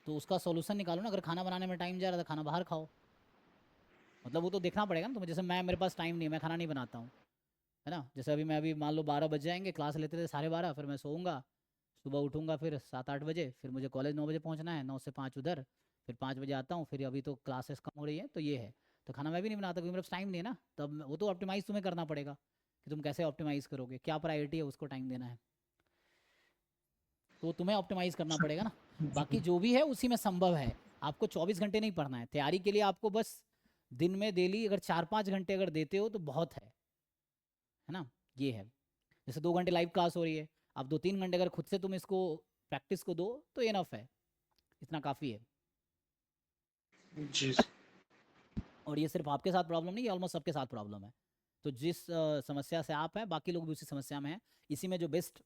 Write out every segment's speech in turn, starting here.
तो उसका सॉल्यूशन निकालो ना। अगर खाना बनाने में टाइम जा रहा है तो खाना बाहर खाओ। मतलब वो तो देखना पड़ेगा ना तुम्हें। जैसे मैं, मेरे पास टाइम नहीं है, मैं खाना नहीं बनाता हूँ, है ना। जैसे अभी मैं, अभी मान लो 12 बज जाएंगे, क्लास लेते थे 12:30, फिर मैं सोऊंगा, सुबह उठूंगा फिर 7-8 बजे, फिर मुझे कॉलेज 9 बजे पहुंचना है, 9 से 5 उधर, फिर 5 बजे आता हूँ, फिर अभी तो क्लासेस कम हो रही है तो ये है। तो खाना मैं भी नहीं बनाता क्योंकि मेरे पास टाइम नहीं है ना। तब वो तो ऑप्टिमाइज़ तुम्हें करना पड़ेगा कि तुम कैसे ऑप्टिमाइज़ करोगे, क्या प्रायोरिटी है, उसको टाइम देना है। तो तुम्हें ऑप्टिमाइज़ करना पड़ेगा ना। बाकी जो भी है उसी में संभव है। आपको 24 घंटे नहीं पढ़ना है तैयारी के लिए। आपको बस दिन में डेली अगर 4-5 घंटे अगर देते हो तो बहुत है ना। ये है। जैसे 2 घंटे लाइव क्लास हो रही है, आप 2-3 घंटे अगर खुद से तुम इसको प्रैक्टिस को दो तो इनफ है, इतना काफ़ी है। जी। और ये सिर्फ आपके साथ प्रॉब्लम नहीं, ये ऑलमोस्ट सबके साथ प्रॉब्लम है। तो जिस समस्या से आप हैं, बाकी लोग भी उसी समस्या में हैं। इसी में जो बेस्ट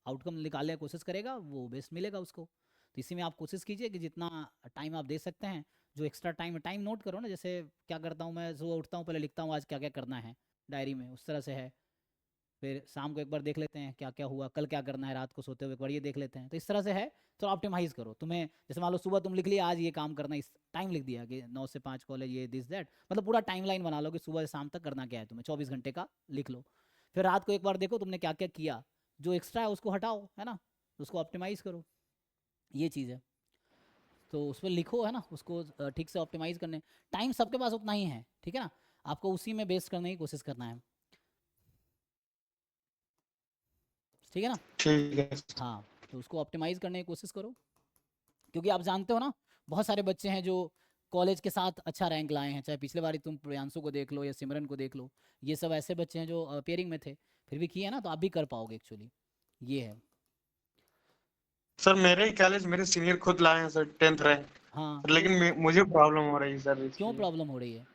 आउटकम निकालने की कोशिश करेगा वो बेस्ट मिलेगा उसको। तो इसी में आप कोशिश कीजिए कि जितना टाइम आप दे सकते हैं, जो एक्स्ट्रा टाइम है, टाइम नोट करो ना। जैसे क्या करता हूँ मैं, सुबह उठता हूँ पहले लिखता हूँ आज क्या क्या करना है डायरी में, उस तरह से है। फिर शाम को एक बार देख लेते हैं क्या क्या हुआ, कल क्या करना है, रात को सोते हुए एक बार ये देख लेते हैं। तो इस तरह से है। तो ऑप्टिमाइज़ करो। तुम्हें जैसे मान लो सुबह तुम लिख लिया आज ये काम करना है, इस टाइम लिख दिया कि 9 से 5 कॉलेज, ये दिस दैट, मतलब पूरा टाइम लाइन बना लो कि सुबह से शाम तक करना क्या है तुम्हें, 24 घंटे का लिख लो। फिर रात को एक बार देखो तुमने क्या क्या किया, जो एक्स्ट्रा है उसको हटाओ, है ना, उसको ऑप्टिमाइज़ करो। ये चीज़ है। तो उस पर लिखो, है ना, उसको ठीक से ऑप्टिमाइज़ करने। टाइम सबके पास उतना ही है, ठीक है ना। आपको उसी में बेस्ट करने की कोशिश करना है, ठीक है ना। ठीक है। हाँ, तो उसको ऑप्टिमाइज़ करने की कोशिश करो। क्योंकि आप जानते हो ना, बहुत सारे बच्चे हैं जो कॉलेज के साथ अच्छा रैंक लाए हैं। चाहे पिछले बार तुम प्रियांशु को देख लो या सिमरन को देख लो, ये सब ऐसे बच्चे हैं जो पेयरिंग में थे, फिर भी किए ना, तो आप भी कर पाओगे एक्चुअली। ये है। सर मेरे ही कॉलेज मेरे सीनियर खुद लाए हैं सर 10th रैंक। हाँ लेकिन तो मुझे प्रॉब्लम हो रही है सर क्यों इसलिए। प्रॉब्लम हो रही है?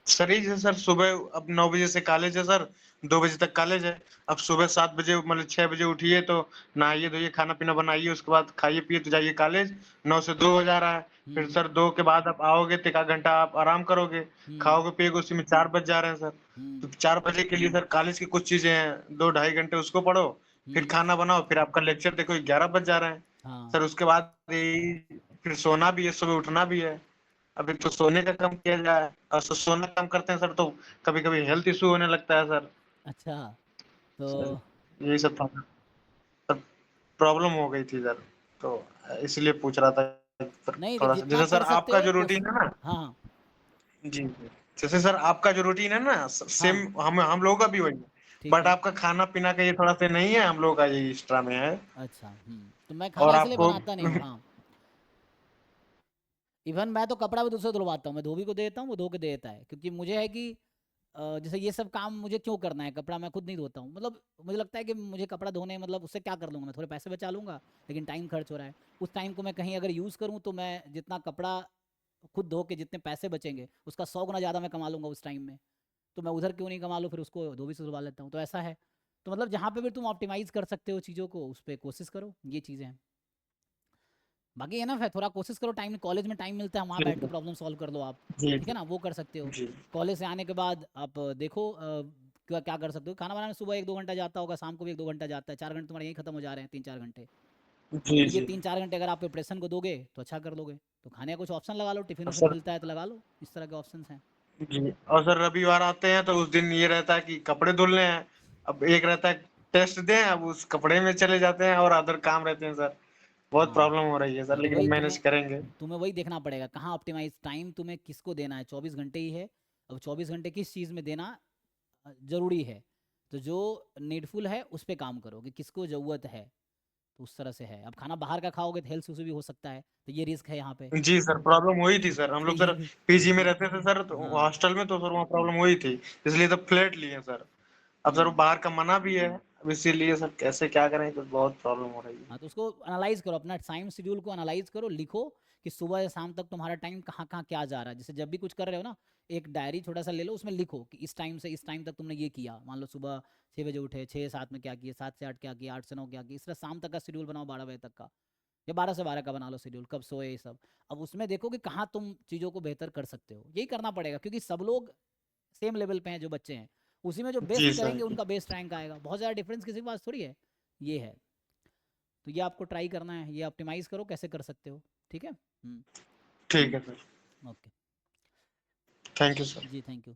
सर ये है सर, सुबह अब 9 बजे से कॉलेज है सर, 2 बजे तक कॉलेज है। अब सुबह 7 बजे मतलब 6 बजे उठिए तो नहाइए धोइए खाना पीना बनाइए, उसके बाद खाइए पिए तो जाइए कॉलेज। 9 से 2 हो जा रहा है। फिर हम्म। सर 2 के बाद आप आओगे तो 1 घंटा आप आराम करोगे, हम्म। खाओगे पिएगे, उसी में 4 बज जा रहे हैं सर। हम्म। तो 4 बजे के लिए सर कॉलेज की कुछ चीजें हैं, 2 ढाई घंटे उसको पढ़ो, फिर हम्म। खाना बनाओ, फिर आपका लेक्चर देखो 11 बज जा रहे हैं। हाँ। सर उसके बाद फिर सोना भी है, सुबह उठना भी है। अभी तो सोने का कम किया जाए, और सोना कम करते हैं सर तो कभी कभी हेल्थ इशू होने लगता है सर। अच्छा। तो सर यही सब था सर, प्रॉब्लम हो गई थी सर। तो इसलिए पूछ रहा था सर, नहीं, थोड़ा सा जितना जैसे सर कर सकते आपका हो जो कोशिश। रूटीन है ना। हाँ हाँ। जी जी। जैसे सर आपका जो रूटीन है ना, सेम हाँ हम लोगों का भी वही है। ठीक बट है। आपका खाना पीना का ये थोड़ा सा नहीं है, हम लोगों का ये एक्स्ट्रा में है। अच्छा। तो मैं खाना और इसलिए आपको बनाता नहीं हूँ। हाँ, इवन मैं तो कपड़ा भी दूसरे धुलवाता हूँ। मैं धोबी को दे देता हूँ, वो धो के दे देता है, क्योंकि मुझे है कि जैसे ये सब काम मुझे क्यों करना है, कपड़ा मैं खुद नहीं धोता हूँ, मतलब मुझे लगता है कि मुझे कपड़ा धोने, मतलब उससे क्या कर लूँगा मैं, थोड़े पैसे बचा लूँगा, लेकिन टाइम खर्च हो रहा है। उस टाइम को मैं कहीं अगर यूज़ करूँ तो मैं जितना कपड़ा खुद धो के जितने पैसे बचेंगे उसका 100 गुना ज़्यादा मैं कमा लूँगा उस टाइम में। तो मैं उधर क्यों नहीं कमा लूँ, फिर उसको धोबी से धुलवा लेता हूँ। तो ऐसा है। तो मतलब जहाँ पे भी तुम ऑप्टिमाइज़ कर सकते हो चीज़ों को, उस पर कोशिश करो। ये चीज़ें हैं। बाकी एनफ है, थोड़ा कोशिश करो। टाइम, कॉलेज में टाइम मिलता है, वहाँ बैठ के प्रॉब्लम सॉल्व कर लो आप, जी ठीक है ना, वो कर सकते हो। जी कॉलेज से आने के बाद आप देखो क्या क्या कर सकते हो। खाना बनाने में सुबह 1-2 घंटा जाता होगा, शाम को भी 1-2 घंटा जाता है, 4 घंटे तुम्हारे यहीं खत्म हो जा रहे हैं, 3-4 घंटे। जी तो ये जी। 3-4 घंटे अगर आप प्रिपरेशन को दोगे तो अच्छा कर लोगे। तो खाने का कुछ ऑप्शन लगा लो, टिफिन और उफिन सर मिलता है तो लगा लो, इस तरह के ऑप्शन हैं। जी, और सर रविवार आते हैं तो उस दिन ये रहता है कि कपड़े धुलने हैं। अब एक रहता है टेस्ट दें, अब उस कपड़े में चले जाते हैं और अदर काम रहते हैं सर। बहुत हाँ प्रॉब्लम हो रही है सर, हाँ, तो लेकिन वही मैनेज तुम्हें करेंगे। तुम्हें वही देखना पड़ेगा कहाँ ऑप्टिमाइज टाइम तुम्हें किसको देना है। 24 घंटे ही है। अब 24 घंटे किस चीज़ में देना ज़रूरी है। तो जो नीडफुल है उस पे काम करो कि किसको ज़रूरत है। तो उस तरह से है। अब खाना बाहर का खाओगे तो हेल्थ इशू भी हो सकता है, तो ये रिस्क है यहाँ पे। जी सर, प्रॉब्लम हुई थी सर, हम तो लोग ये सर भी पीजी में रहते थे सर, तो हाँ। हॉस्टल में तो सर वहाँ प्रॉब्लम हुई थी, इसलिए तो फ्लैट लिए सर। अब सर वो हम्म। बाहर का मना भी है, अब इसीलिए सर कैसे क्या करें, तो बहुत प्रॉब्लम हो रही हाँ, है। तो उसको एनालाइज करो, अपना टाइम शेड्यूल को एनालाइज करो, लिखो कि सुबह से शाम तक तुम्हारा टाइम कहाँ कहाँ क्या जा रहा है। जैसे जब भी कुछ कर रहे हो ना, एक डायरी छोटा सा ले लो, उसमें लिखो कि इस टाइम से इस टाइम तक तुमने ये किया। मान लो सुबह 6 बजे उठे, 6-7 में क्या किए, 7 से 8 क्या किया, 8 से 9 क्या किया। इस तरह शाम तक का शेड्यूल बनाओ, 12 बजे तक का, या 12 से 12 का बना लो शेड्यूल, कब सोए, ये सब। अब उसमें देखो कि कहाँ तुम चीज़ों को बेहतर कर सकते हो। यही करना पड़ेगा, क्योंकि सब लोग सेम लेवल पे हैं जो बच्चे हैं। उसी में जो जी बेस्ट सर। करेंगे उनका बेस्ट रैंक आएगा। बहुत ज़्यादा डिफरेंस किसी के पास थोड़ी है। ये है। तो ये आपको ट्राई करना है, ये ऑप्टिमाइज़ करो कैसे कर सकते हो। ठीक है। ठीक है sir, okay thank you sir. जी, थैंक यू।